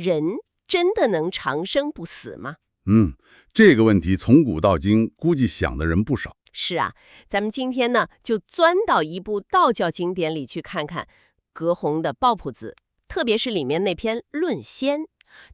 人真的能长生不死吗？这个问题从古到今，估计想的人不少。是啊，咱们今天呢就钻到一部道教经典里去看看葛洪的《抱朴子》，特别是里面那篇《论仙》，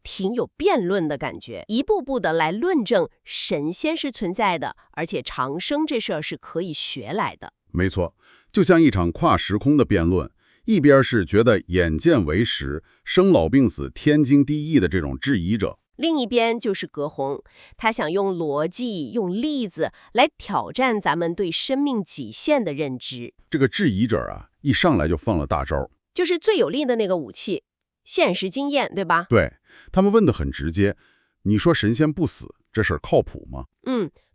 挺有辩论的感觉，一步步的来论证神仙是存在的，而且长生这事儿是可以学来的。没错，就像一场跨时空的辩论，一边是觉得眼见为实、生老病死天经地义的这种质疑者，另一边就是葛洪，他想用逻辑、用例子来挑战咱们对生命极限的认知。这个质疑者啊，一上来就放了大招。就是最有力的那个武器，现实经验，对吧？对，他们问得很直接，你说神仙不死，这事儿靠谱吗？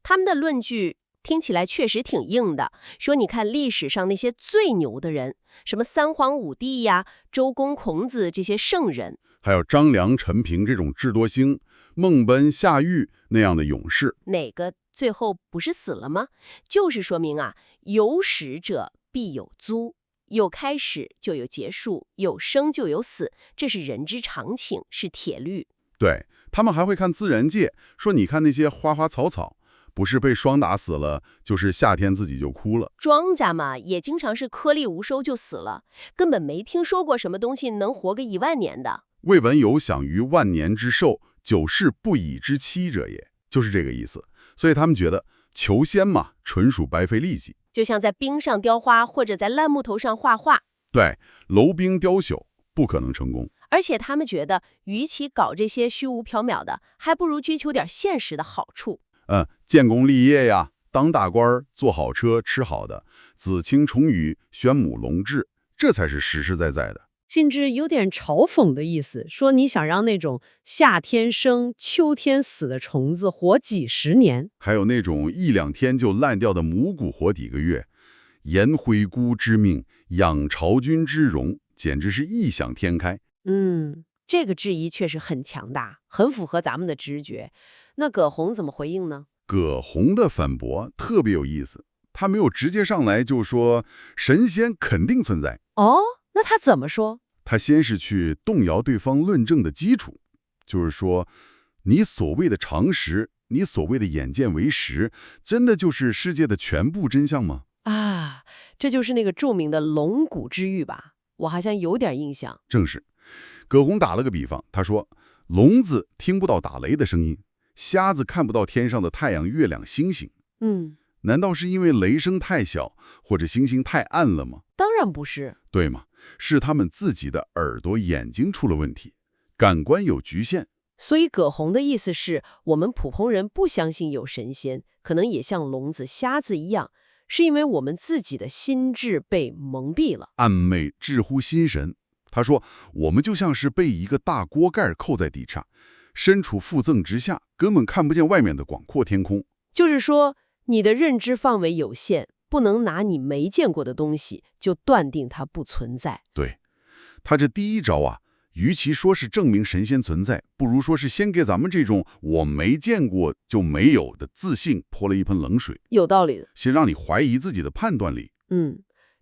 他们的论据听起来确实挺硬的，说你看历史上那些最牛的人，什么三皇五帝呀、周公、孔子这些圣人，还有张良、陈平这种智多星、孟贲、夏禹那样的勇士，哪个最后不是死了吗？就是说明啊，有始者必有租，有开始就有结束，有生就有死，这是人之常情，是铁律。对，他们还会看自然界，说你看那些花花草草，不是被霜打死了，就是夏天自己就枯了。庄稼嘛，也经常是颗粒无收就死了，根本没听说过什么东西能活个10000年的。未闻有享于万年之寿，久视不已之期者也，就是这个意思。所以他们觉得求仙嘛，纯属白费力气。就像在冰上雕花，或者在烂木头上画画。对，楼冰雕朽，不可能成功。而且他们觉得，与其搞这些虚无缥缈的，还不如追求点现实的好处。建功立业呀，当大官儿，坐好车，吃好的，子卿重羽，玄母龙志，这才是实实在在的。甚至有点嘲讽的意思，说你想让那种夏天生、秋天死的虫子活几十年，还有那种1、2天就烂掉的母骨活几个月，颜回姑之命，养朝君之容，简直是异想天开。这个质疑确实很强大，很符合咱们的直觉。那葛洪怎么回应呢？葛洪的反驳特别有意思，他没有直接上来就说神仙肯定存在，那他怎么说？他先是去动摇对方论证的基础，就是说，你所谓的常识，你所谓的眼见为实，真的就是世界的全部真相吗？这就是那个著名的龙骨之玉吧？我好像有点印象。正是。葛洪打了个比方，他说，聋子听不到打雷的声音，瞎子看不到天上的太阳、月亮、星星。难道是因为雷声太小，或者星星太暗了吗？当然不是。对吗？是他们自己的耳朵、眼睛出了问题，感官有局限。所以葛洪的意思是，我们普通人不相信有神仙，可能也像聋子、瞎子一样，是因为我们自己的心智被蒙蔽了。暗昧至乎心神。他说，我们就像是被一个大锅盖扣在地上，身处负赠之下，根本看不见外面的广阔天空。就是说，你的认知范围有限，不能拿你没见过的东西就断定它不存在。对，他这第一招啊，与其说是证明神仙存在，不如说是先给咱们这种我没见过就没有的自信泼了一盆冷水。有道理的。先让你怀疑自己的判断力。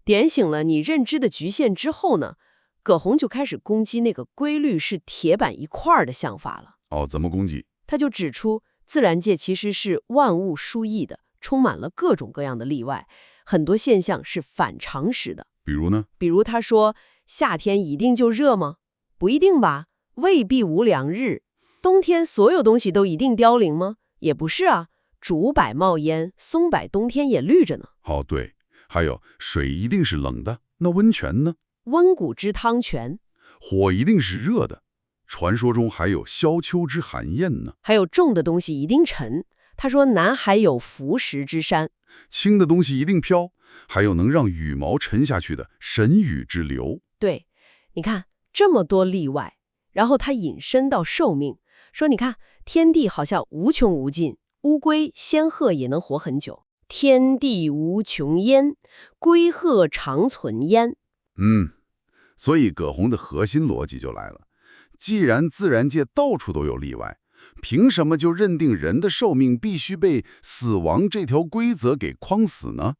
点醒了你认知的局限之后呢，葛洪就开始攻击那个规律是铁板一块儿的想法了。怎么攻击？他就指出，自然界其实是万物殊异的，充满了各种各样的例外，很多现象是反常识的。比如呢？比如他说，夏天一定就热吗？不一定吧，未必无良日。冬天所有东西都一定凋零吗？也不是啊，竹柏冒烟，松柏冬天也绿着呢。对，还有水一定是冷的，那温泉呢？温谷之汤泉。火一定是热的，传说中还有萧秋之寒焰呢。还有重的东西一定沉，他说南海有浮石之山。轻的东西一定飘，还有能让羽毛沉下去的神羽之流。对，你看这么多例外，然后他引申到寿命，说你看天地好像无穷无尽，乌龟、仙鹤也能活很久。天地无穷焉，龟鹤长存焉。所以葛洪的核心逻辑就来了，既然自然界到处都有例外，凭什么就认定人的寿命必须被死亡这条规则给框死呢？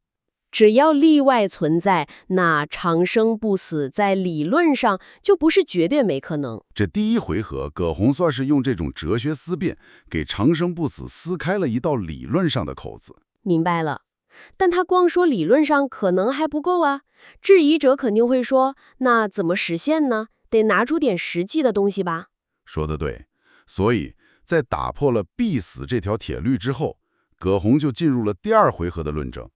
只要例外存在，那长生不死在理论上就不是绝对没可能。这第一回合，葛洪算是用这种哲学思辨，给长生不死撕开了一道理论上的口子。明白了。但他光说理论上可能还不够啊，质疑者肯定会说，那怎么实现呢？得拿出点实际的东西吧。说得对，所以在打破了必死这条铁律之后，葛洪就进入了第二回合的论证。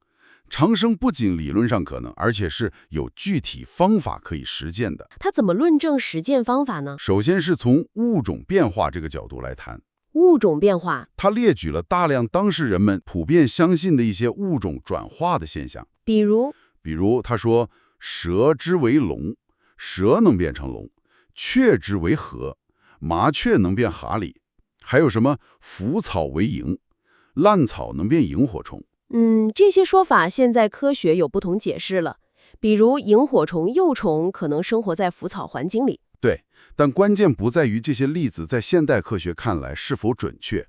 长生不仅理论上可能，而且是有具体方法可以实践的。他怎么论证实践方法呢？首先是从物种变化这个角度来谈。物种变化，他列举了大量当时人们普遍相信的一些物种转化的现象。比如他说，蛇之为龙，蛇能变成龙；雀之为蛤，麻雀能变蛤蜊；还有什么腐草为萤，烂草能变萤火虫。这些说法现在科学有不同解释了。比如萤火虫幼虫可能生活在腐草环境里。对，但关键不在于这些例子在现代科学看来是否准确，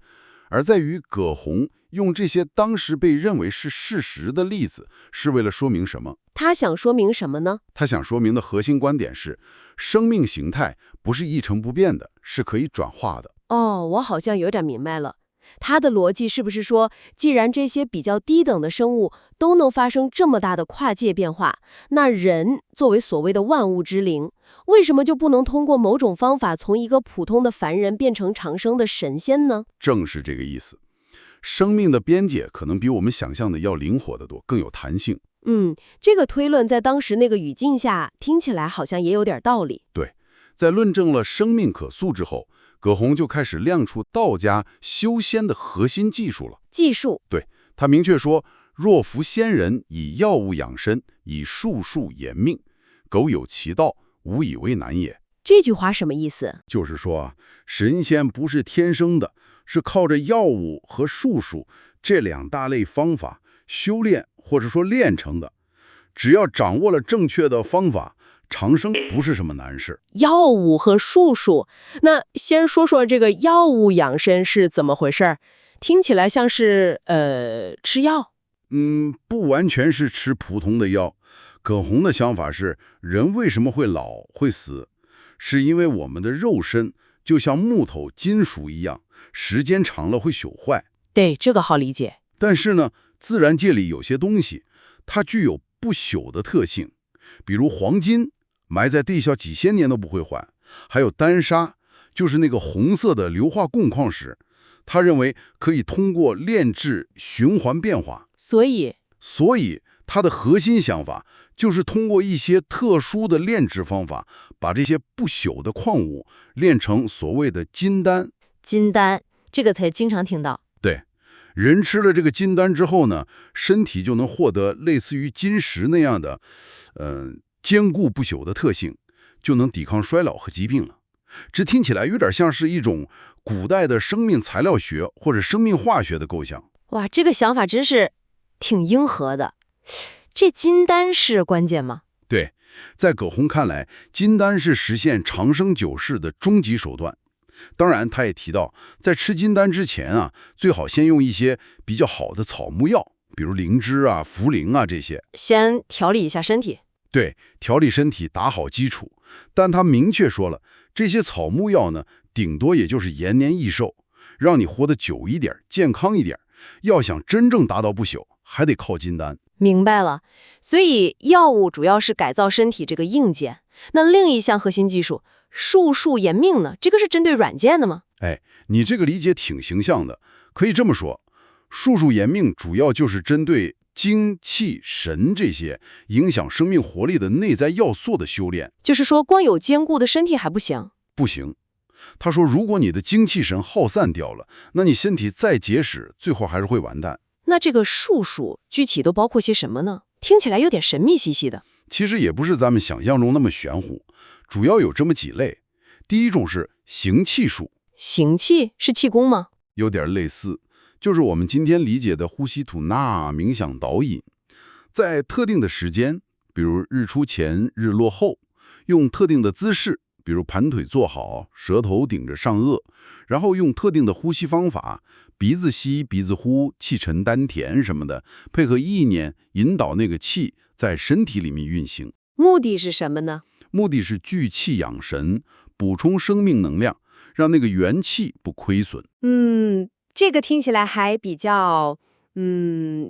而在于葛洪用这些当时被认为是事实的例子是为了说明什么。他想说明什么呢？他想说明的核心观点是，生命形态不是一成不变的，是可以转化的。哦，我好像有点明白了。他的逻辑是不是说，既然这些比较低等的生物都能发生这么大的跨界变化，那人作为所谓的万物之灵，为什么就不能通过某种方法从一个普通的凡人变成长生的神仙呢？正是这个意思。生命的边界可能比我们想象的要灵活得多，更有弹性。这个推论在当时那个语境下听起来好像也有点道理。对，在论证了生命可塑之后，葛洪就开始亮出道家修仙的核心技术了。技术？对，他明确说，若夫仙人以药物养身，以术数延命，苟有其道，无以为难也。这句话什么意思？就是说啊，神仙不是天生的，是靠着药物和术数这两大类方法修炼或者说练成的。只要掌握了正确的方法，长生不是什么难事。药物和术数，那先说说这个药物养生是怎么回事？听起来像是吃药。不完全是吃普通的药。葛洪的想法是，人为什么会老会死，是因为我们的肉身就像木头、金属一样，时间长了会朽坏。对，这个好理解。但是呢，自然界里有些东西，它具有不朽的特性，比如黄金，埋在地下几千年都不会坏；还有丹砂，就是那个红色的硫化共矿石，他认为可以通过炼制循环变化。所以他的核心想法就是通过一些特殊的炼制方法，把这些不朽的矿物炼成所谓的金丹。金丹这个词经常听到。对，人吃了这个金丹之后呢，身体就能获得类似于金石那样的坚固不朽的特性，就能抵抗衰老和疾病了。这听起来有点像是一种古代的生命材料学或者生命化学的构想。哇，这个想法真是挺硬核的。这金丹是关键吗？对，在葛洪看来，金丹是实现长生久视的终极手段。当然，他也提到，在吃金丹之前啊，最好先用一些比较好的草木药，比如灵芝啊、茯苓啊这些，先调理一下身体。对，调理身体，打好基础。但他明确说了，这些草木药呢，顶多也就是延年益寿，让你活得久一点、健康一点。要想真正达到不朽，还得靠金丹。明白了，所以药物主要是改造身体这个硬件，那另一项核心技术术数延命呢？这个是针对软件的吗？你这个理解挺形象的。可以这么说，术数延命主要就是针对精气神这些影响生命活力的内在要素的修炼。就是说，光有坚固的身体还不行？不行。他说，如果你的精气神耗散掉了，那你身体再结实，最后还是会完蛋。那这个术数具体都包括些什么呢？听起来有点神秘兮兮的。其实也不是咱们想象中那么玄乎，主要有这么几类。第一种是行气术。行气是气功吗？有点类似，就是我们今天理解的呼吸吐纳、冥想导引。在特定的时间，比如日出前、日落后，用特定的姿势，比如盘腿坐好，舌头顶着上颚，然后用特定的呼吸方法，鼻子吸鼻子呼，气沉丹田什么的，配合意念引导那个气在身体里面运行。目的是什么呢？目的是聚气养神，补充生命能量，让那个元气不亏损。这个听起来还比较，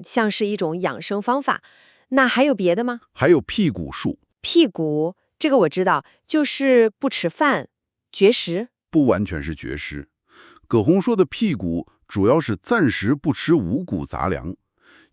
像是一种养生方法。那还有别的吗？还有辟谷术。辟谷，这个我知道，就是不吃饭，绝食。不完全是绝食。葛洪说的辟谷，主要是暂时不吃五谷杂粮，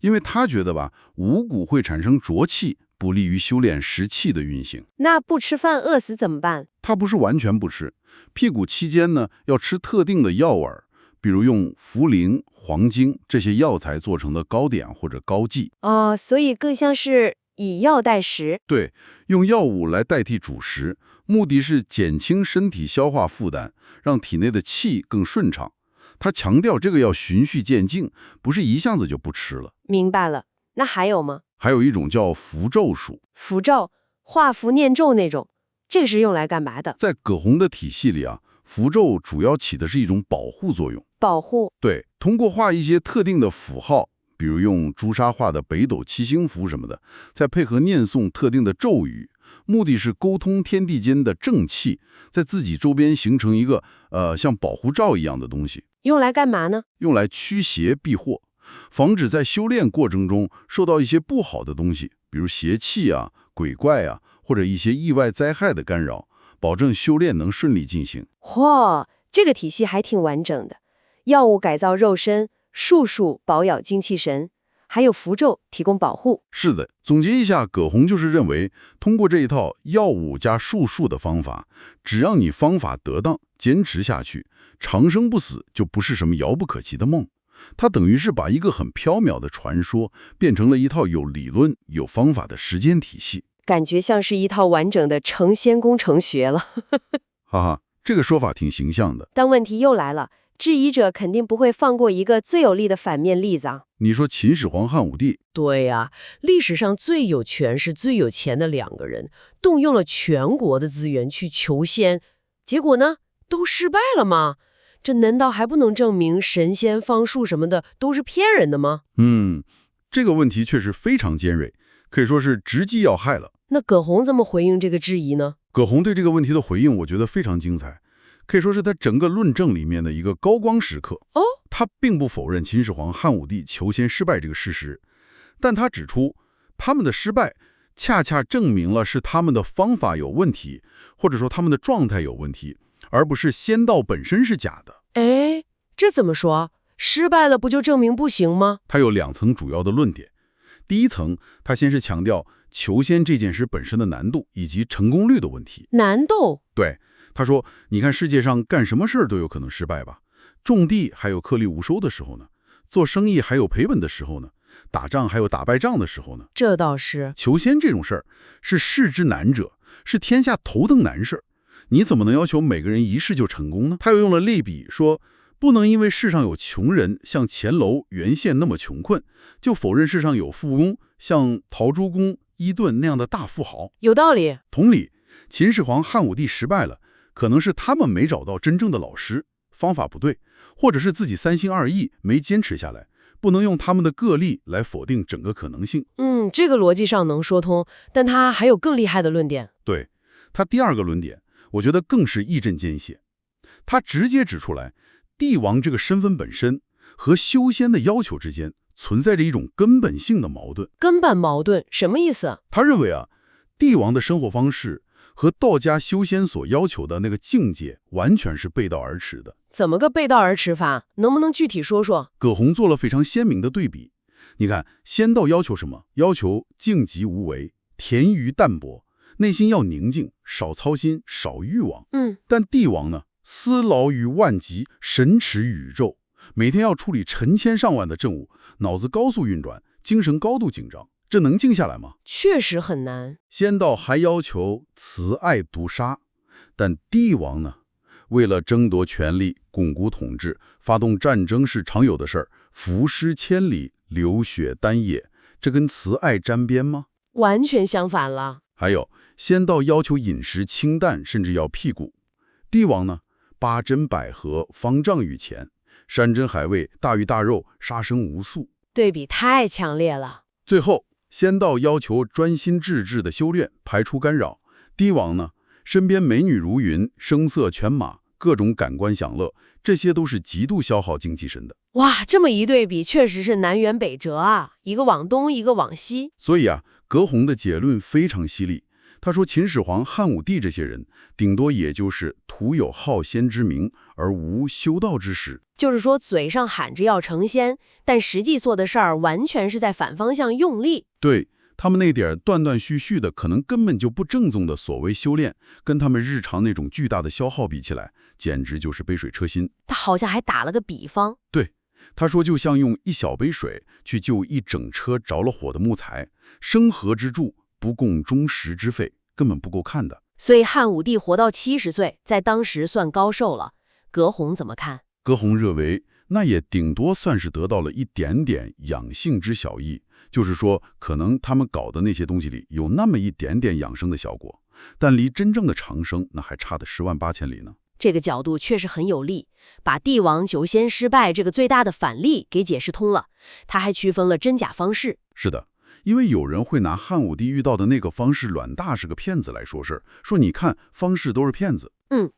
因为他觉得吧，五谷会产生浊气，不利于修炼食气的运行。那不吃饭饿死怎么办？他不是完全不吃，辟谷期间呢，要吃特定的药饵，比如用茯苓、黄精这些药材做成的糕点或者膏剂。哦，所以更像是以药代食。对，用药物来代替主食，目的是减轻身体消化负担，让体内的气更顺畅。他强调这个要循序渐进，不是一下子就不吃了。明白了。那还有吗？还有一种叫符咒术。符咒，画符念咒那种，这个是用来干嘛的？在葛洪的体系里啊，符咒主要起的是一种保护作用。保护。对，通过画一些特定的符号，比如用朱砂画的北斗七星符什么的，再配合念诵特定的咒语，目的是沟通天地间的正气，在自己周边形成一个像保护罩一样的东西。用来干嘛呢？用来驱邪避祸，防止在修炼过程中受到一些不好的东西，比如邪气啊、鬼怪啊，或者一些意外灾害的干扰，保证修炼能顺利进行。嚯，这个体系还挺完整的。药物改造肉身，术数保养精气神，还有符咒提供保护。是的，总结一下，葛洪就是认为，通过这一套药物加术数的方法，只要你方法得当，坚持下去，长生不死就不是什么遥不可及的梦。它等于是把一个很缥缈的传说，变成了一套有理论、有方法的实践体系。感觉像是一套完整的成仙工程学了。哈哈，这个说法挺形象的。但问题又来了，质疑者肯定不会放过一个最有力的反面例子啊。你说秦始皇、汉武帝，对呀，历史上最有权势、最有钱的两个人，动用了全国的资源去求仙，结果呢，都失败了吗？这难道还不能证明神仙方术什么的都是骗人的吗？这个问题确实非常尖锐，可以说是直击要害了。那葛洪怎么回应这个质疑呢？葛洪对这个问题的回应，我觉得非常精彩，可以说是他整个论证里面的一个高光时刻。他并不否认秦始皇、汉武帝求仙失败这个事实，但他指出，他们的失败恰恰证明了是他们的方法有问题，或者说他们的状态有问题，而不是仙道本身是假的。哎，这怎么说？失败了不就证明不行吗？他有两层主要的论点。第一层，他先是强调求仙这件事本身的难度以及成功率的问题。难度？对，他说，你看世界上干什么事儿都有可能失败吧？种地还有颗粒无收的时候呢，做生意还有赔本的时候呢，打仗还有打败仗的时候呢。这倒是。求仙这种事儿是世之难者，是天下头等难事儿，你怎么能要求每个人一试就成功呢？他又用了类比说，不能因为世上有穷人像钱娄、袁宪那么穷困，就否认世上有富翁像陶朱公、伊顿那样的大富豪。有道理。同理，秦始皇、汉武帝失败了，可能是他们没找到真正的老师，方法不对，或者是自己三心二意没坚持下来，不能用他们的个例来否定整个可能性。这个逻辑上能说通，但他还有更厉害的论点。对，他第二个论点，我觉得更是一针见血。他直接指出来，帝王这个身份本身和修仙的要求之间存在着一种根本性的矛盾。根本矛盾什么意思？他认为啊，帝王的生活方式和道家修仙所要求的那个境界完全是背道而驰的。怎么个背道而驰法？能不能具体说说？葛洪做了非常鲜明的对比。你看，仙道要求什么？要求静极无为，恬于淡泊，内心要宁静，少操心，少欲望。但帝王呢，思劳于万极，神驰宇宙，每天要处理成千上万的政务，脑子高速运转，精神高度紧张，这能静下来吗？确实很难。仙道还要求慈爱毒杀，但帝王呢，为了争夺权力、巩固统治，发动战争是常有的事儿，浮尸千里，流血丹野，这跟慈爱沾边吗？完全相反了。还有，仙道要求饮食清淡，甚至要辟谷。帝王呢，八珍百合，方丈于前，山珍海味、大鱼大肉，杀生无素。对比太强烈了。最后，仙道要求专心致志的修炼，排除干扰；帝王呢，身边美女如云，声色犬马，各种感官享乐，这些都是极度消耗精气神的。哇，这么一对比，确实是南辕北辙啊，一个往东，一个往西。所以啊，葛洪的结论非常犀利。他说，秦始皇、汉武帝这些人，顶多也就是徒有好仙之名，而无修道之实。就是说，嘴上喊着要成仙，但实际做的事儿完全是在反方向用力。对，他们那点断断续续的，可能根本就不正宗的所谓修炼，跟他们日常那种巨大的消耗比起来，简直就是杯水车薪。他好像还打了个比方。对，他说就像用一小杯水去救一整车着了火的木材，生河之助不供终时之费，根本不够看的。所以汉武帝活到70岁，在当时算高寿了。葛洪怎么看？葛洪认为，那也顶多算是得到了一点点养性之小益，就是说，可能他们搞的那些东西里有那么一点点养生的效果，但离真正的长生那还差得10万8千里呢。这个角度确实很有力，把帝王求仙失败这个最大的反例给解释通了。他还区分了真假方式。是的，因为有人会拿汉武帝遇到的那个方士阮大是个骗子来说事儿，说你看方士都是骗子。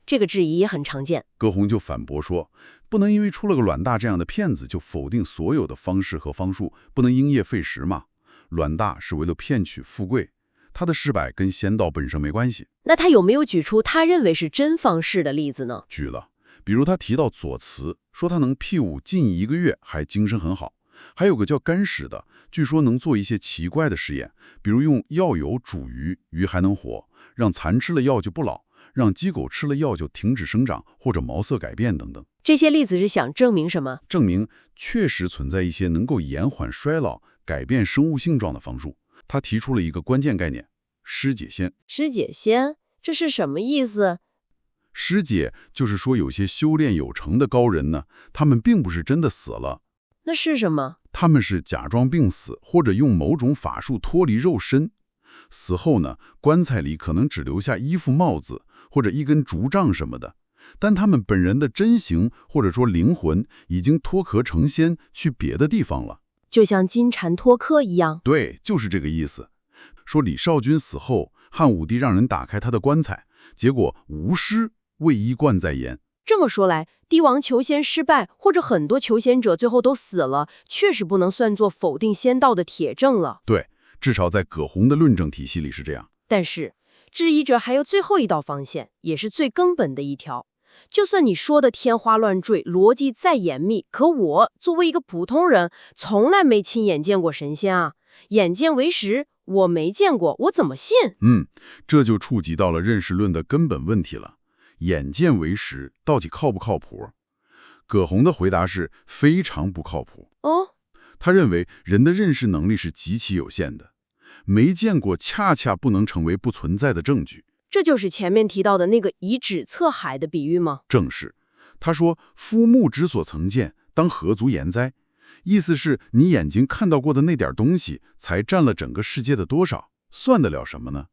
这个质疑也很常见。葛洪就反驳说，不能因为出了个阮大这样的骗子就否定所有的方士和方术，不能因噎废食嘛。阮大是为了骗取富贵，他的失败跟仙道本身没关系。那他有没有举出他认为是真方士的例子呢？举了，比如他提到左慈，说他能辟武近1个月还精神很好。还有个叫干屎的，据说能做一些奇怪的实验，比如用药油煮鱼，鱼还能活；让蚕吃了药就不老；让鸡狗吃了药就停止生长或者毛色改变等等。这些例子是想证明什么？证明确实存在一些能够延缓衰老、改变生物性状的方术。他提出了一个关键概念：尸解仙。尸解仙，这是什么意思？尸解就是说，有些修炼有成的高人呢，他们并不是真的死了。那是什么？他们是假装病死，或者用某种法术脱离肉身。死后呢，棺材里可能只留下衣服、帽子，或者一根竹杖什么的。但他们本人的真形，或者说灵魂，已经脱壳成仙，去别的地方了。就像金蝉脱壳一样。对，就是这个意思。说李少君死后，汉武帝让人打开他的棺材，结果无尸，未衣冠在焉。这么说来，帝王求仙失败，或者很多求仙者最后都死了，确实不能算作否定仙道的铁证了。对，至少在葛洪的论证体系里是这样。但是，质疑者还有最后一道防线，也是最根本的一条。就算你说的天花乱坠，逻辑再严密，可我作为一个普通人，从来没亲眼见过神仙啊！眼见为实，我没见过，我怎么信？这就触及到了认识论的根本问题了。眼见为实，到底靠不靠谱？葛洪的回答是非常不靠谱。他认为人的认识能力是极其有限的，没见过恰恰不能成为不存在的证据。这就是前面提到的那个以指测海的比喻吗？正是。他说，夫目之所曾见，当何足言哉？意思是你眼睛看到过的那点东西，才占了整个世界的多少，算得了什么呢？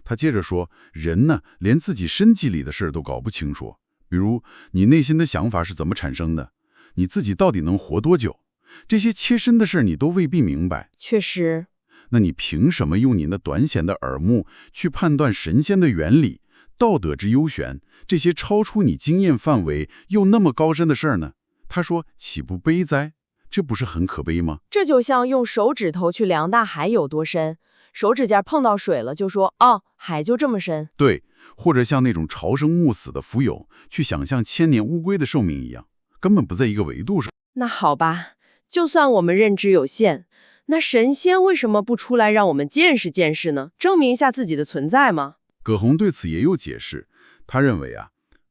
他接着说，人呢，连自己身体里的事都搞不清楚。比如，你内心的想法是怎么产生的？你自己到底能活多久？这些切身的事你都未必明白。确实。那你凭什么用你那短浅的耳目去判断神仙的原理、道德之幽玄，这些超出你经验范围又那么高深的事儿呢？他说，岂不悲哉？这不是很可悲吗？这就像用手指头去量大海有多深，手指甲碰到水了就说，海就这么深。对，或者像那种朝生暮死的蜉蝣，去想象千年乌龟的寿命一样，根本不在一个维度上。那好吧，就算我们认知有限，那神仙为什么不出来让我们见识见识呢？证明一下自己的存在吗？葛洪对此也有解释，他认为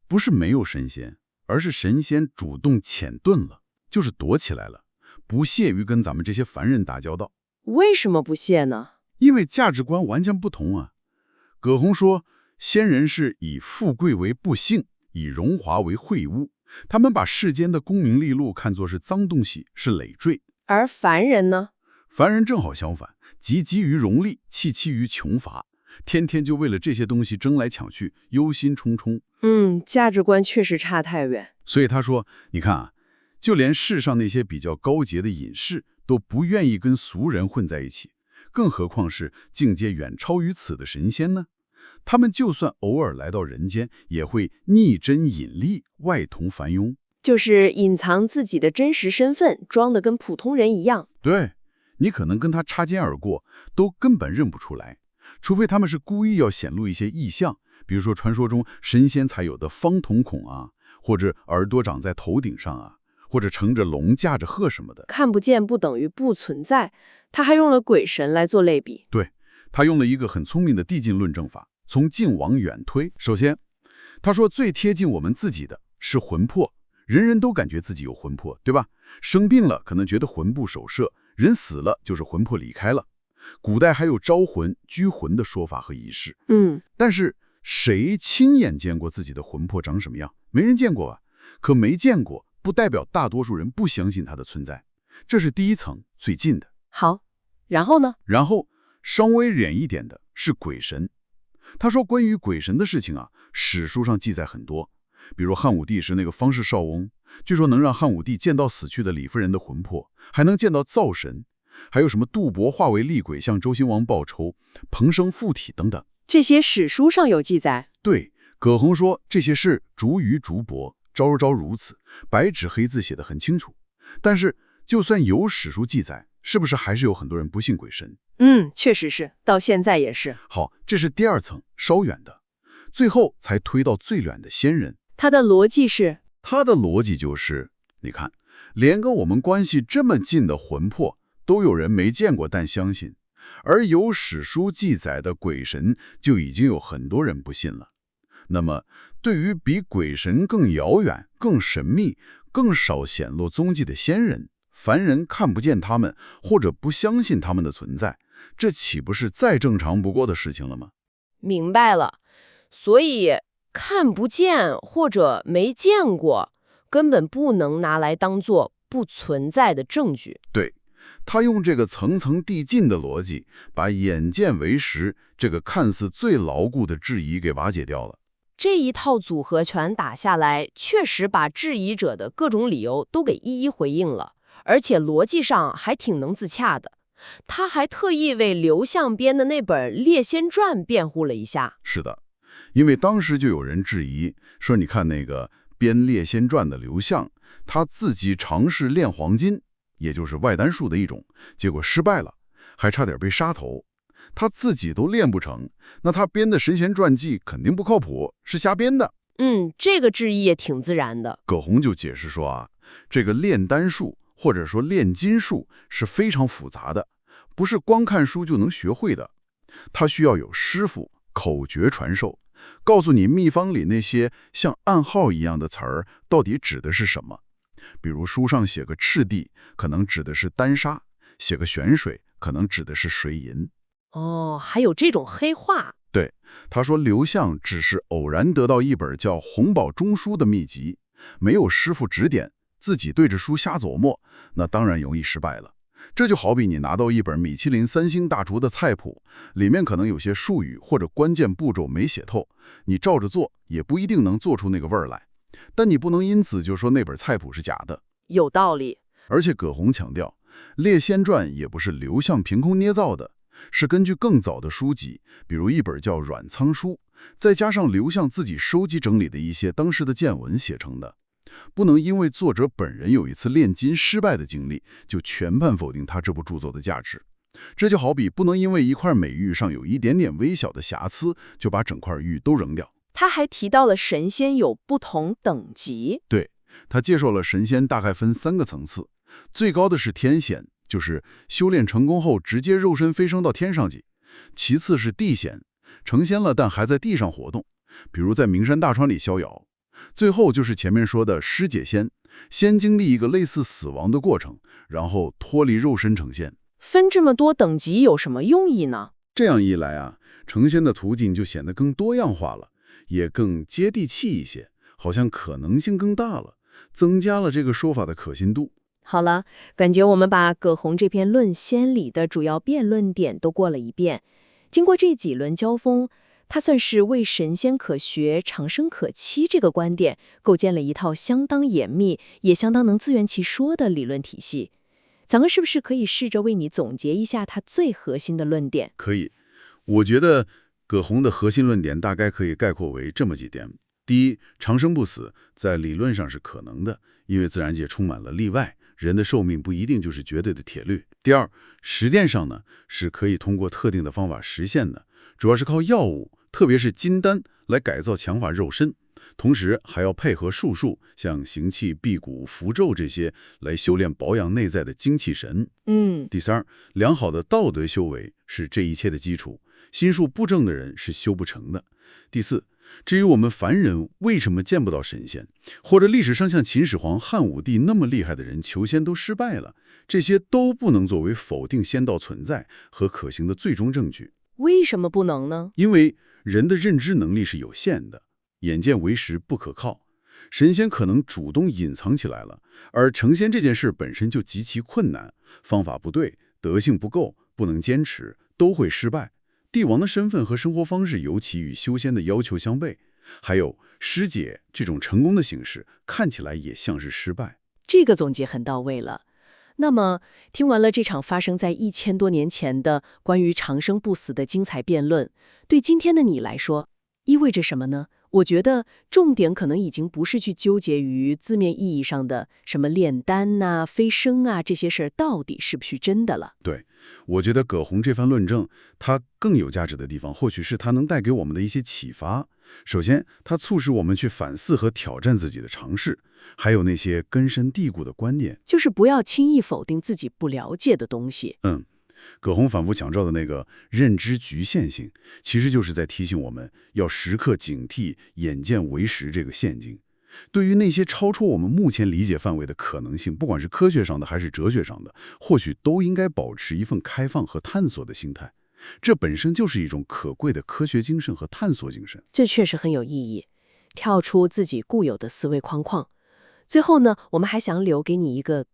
不是没有神仙，而是神仙主动潜遁了，就是躲起来了，不屑于跟咱们这些凡人打交道。为什么不屑呢？因为价值观完全不同啊。葛洪说，仙人是以富贵为不幸，以荣华为秽物，他们把世间的功名利禄看作是脏东西，是累赘。而凡人呢？凡人正好相反，急于荣利，戚于穷乏，天天就为了这些东西争来抢去，忧心忡忡。价值观确实差太远。所以他说，你看就连世上那些比较高洁的隐士都不愿意跟俗人混在一起，更何况是境界远超于此的神仙呢？他们就算偶尔来到人间，也会逆真引力，外同凡庸，就是隐藏自己的真实身份，装得跟普通人一样。对，你可能跟他擦肩而过，都根本认不出来，除非他们是故意要显露一些异象，比如说传说中神仙才有的方瞳孔啊，或者耳朵长在头顶上啊，或者乘着龙驾着鹤什么的。看不见不等于不存在，他还用了鬼神来做类比。对，他用了一个很聪明的递进论证法，从近往远推。首先，他说最贴近我们自己的是魂魄，人人都感觉自己有魂魄，对吧？生病了可能觉得魂不守舍，人死了就是魂魄离开了。古代还有招魂、拘魂的说法和仪式。但是谁亲眼见过自己的魂魄长什么样？没人见过吧？可没见过不代表大多数人不相信它的存在，这是第一层最近的。好，然后呢？然后稍微远一点的是鬼神。他说关于鬼神的事情啊，史书上记载很多，比如汉武帝是那个方士少翁，据说能让汉武帝见到死去的李夫人的魂魄，还能见到灶神，还有什么杜伯化为厉鬼向周兴王报仇，彭生附体等等。这些史书上有记载。对，葛洪说这些事逐于竹帛，朝朝如此，白纸黑字写得很清楚。但是就算有史书记载，是不是还是有很多人不信鬼神？确实是，到现在也是。好，这是第二层，稍远的，最后才推到最远的仙人。他的逻辑是？他的逻辑就是，你看，连跟我们关系这么近的魂魄，都有人没见过但相信，而有史书记载的鬼神，就已经有很多人不信了。那么，对于比鬼神更遥远、更神秘、更少显露踪迹的仙人，凡人看不见他们，或者不相信他们的存在，这岂不是再正常不过的事情了吗？明白了，所以看不见或者没见过，根本不能拿来当做不存在的证据。对，他用这个层层递进的逻辑，把眼见为实这个看似最牢固的质疑给瓦解掉了。这一套组合拳打下来，确实把质疑者的各种理由都给一一回应了，而且逻辑上还挺能自洽的。他还特意为刘向编的那本《列仙传》辩护了一下。是的，因为当时就有人质疑说，你看那个编《列仙传》的刘向，他自己尝试炼黄金，也就是外丹术的一种，结果失败了，还差点被杀头。他自己都练不成，那他编的神仙传记肯定不靠谱，是瞎编的。这个质疑也挺自然的。葛洪就解释说啊，这个炼丹术或者说炼金术是非常复杂的，不是光看书就能学会的。他需要有师傅口诀传授，告诉你秘方里那些像暗号一样的词儿到底指的是什么。比如书上写个赤地，可能指的是丹砂；写个玄水，可能指的是水银。还有这种黑话。对，他说刘向只是偶然得到一本叫《红宝中书》的秘籍，没有师傅指点，自己对着书瞎琢磨，那当然容易失败了。这就好比你拿到一本米其林3星大厨的菜谱，里面可能有些术语或者关键步骤没写透，你照着做也不一定能做出那个味儿来。但你不能因此就说那本菜谱是假的。有道理。而且葛洪强调，《列仙传》也不是刘向凭空捏造的，是根据更早的书籍，比如一本叫《阮仓书》，再加上刘向自己收集整理的一些当时的见闻写成的。不能因为作者本人有一次炼金失败的经历，就全盘否定他这部著作的价值。这就好比不能因为一块美玉上有一点点微小的瑕疵，就把整块玉都扔掉。他还提到了神仙有不同等级。对，他介绍了神仙大概分3个层次，最高的是天仙，就是修炼成功后直接肉身飞升到天上去；其次是地仙，成仙了但还在地上活动，比如在名山大川里逍遥；最后就是前面说的尸解仙，先经历一个类似死亡的过程，然后脱离肉身成仙。分这么多等级有什么用意呢？这样一来啊，成仙的途径就显得更多样化了，也更接地气一些，好像可能性更大了，增加了这个说法的可信度。好了，感觉我们把葛洪这篇《论仙》里的主要辩论点都过了一遍。经过这几轮交锋，他算是为神仙可学、长生可期这个观点构建了一套相当严密，也相当能自圆其说的理论体系。咱们是不是可以试着为你总结一下他最核心的论点？可以，我觉得葛洪的核心论点大概可以概括为这么几点。第一，长生不死在理论上是可能的，因为自然界充满了例外，人的寿命不一定就是绝对的铁律。第二，实践上呢是可以通过特定的方法实现的，主要是靠药物，特别是金丹来改造强化肉身，同时还要配合术数，像行气、辟谷、符咒这些来修炼保养内在的精气神。第三，良好的道德修为是这一切的基础，心术不正的人是修不成的。第四，至于我们凡人为什么见不到神仙，或者历史上像秦始皇、汉武帝那么厉害的人求仙都失败了，这些都不能作为否定仙道存在和可行的最终证据。为什么不能呢？因为人的认知能力是有限的，眼见为实不可靠，神仙可能主动隐藏起来了，而成仙这件事本身就极其困难，方法不对，德性不够，不能坚持，都会失败。帝王的身份和生活方式尤其与修仙的要求相悖，还有师姐这种成功的形式看起来也像是失败。这个总结很到位了。那么，听完了这场发生在1000多年前的关于长生不死的精彩辩论，对今天的你来说，意味着什么呢？我觉得重点可能已经不是去纠结于字面意义上的什么炼丹呐、飞升啊这些事儿到底是不是真的了。对，我觉得葛洪这番论证，它更有价值的地方，或许是它能带给我们的一些启发。首先，它促使我们去反思和挑战自己的常识，还有那些根深蒂固的观念，就是不要轻易否定自己不了解的东西。葛洪反复强调的那个认知局限性，其实就是在提醒我们要时刻警惕眼见为实这个陷阱。对于那些超出我们目前理解范围的可能性，不管是科学上的还是哲学上的，或许都应该保持一份开放和探索的心态。这本身就是一种可贵的科学精神和探索精神。这确实很有意义，跳出自己固有的思维框框。最后呢，我们还想留给你一个，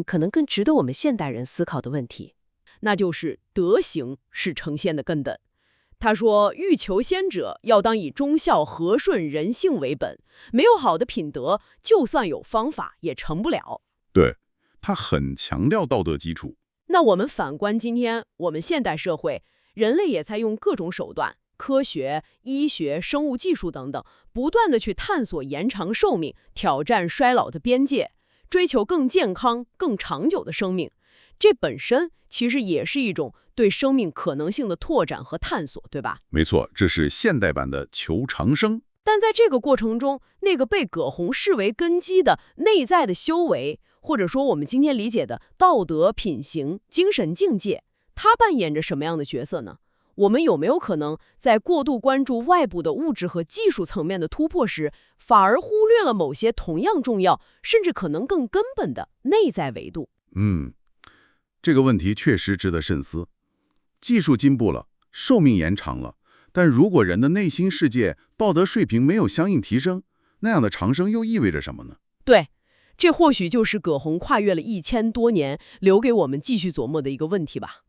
可能更值得我们现代人思考的问题。那就是德行是成仙的根本。他说，欲求仙者，要当以忠孝和顺人性为本，没有好的品德，就算有方法也成不了。对，他很强调道德基础。那我们反观今天，我们现代社会，人类也在用各种手段，科学、医学、生物技术等等，不断的去探索延长寿命，挑战衰老的边界，追求更健康、更长久的生命。这本身其实也是一种对生命可能性的拓展和探索，对吧？没错，这是现代版的求长生。但在这个过程中，那个被葛洪视为根基的内在的修为，或者说我们今天理解的道德品行、精神境界，它扮演着什么样的角色呢？我们有没有可能在过度关注外部的物质和技术层面的突破时，反而忽略了某些同样重要，甚至可能更根本的内在维度？这个问题确实值得深思。技术进步了，寿命延长了，但如果人的内心世界、道德水平没有相应提升，那样的长生又意味着什么呢？对，这或许就是葛洪跨越了1000多年，留给我们继续琢磨的一个问题吧。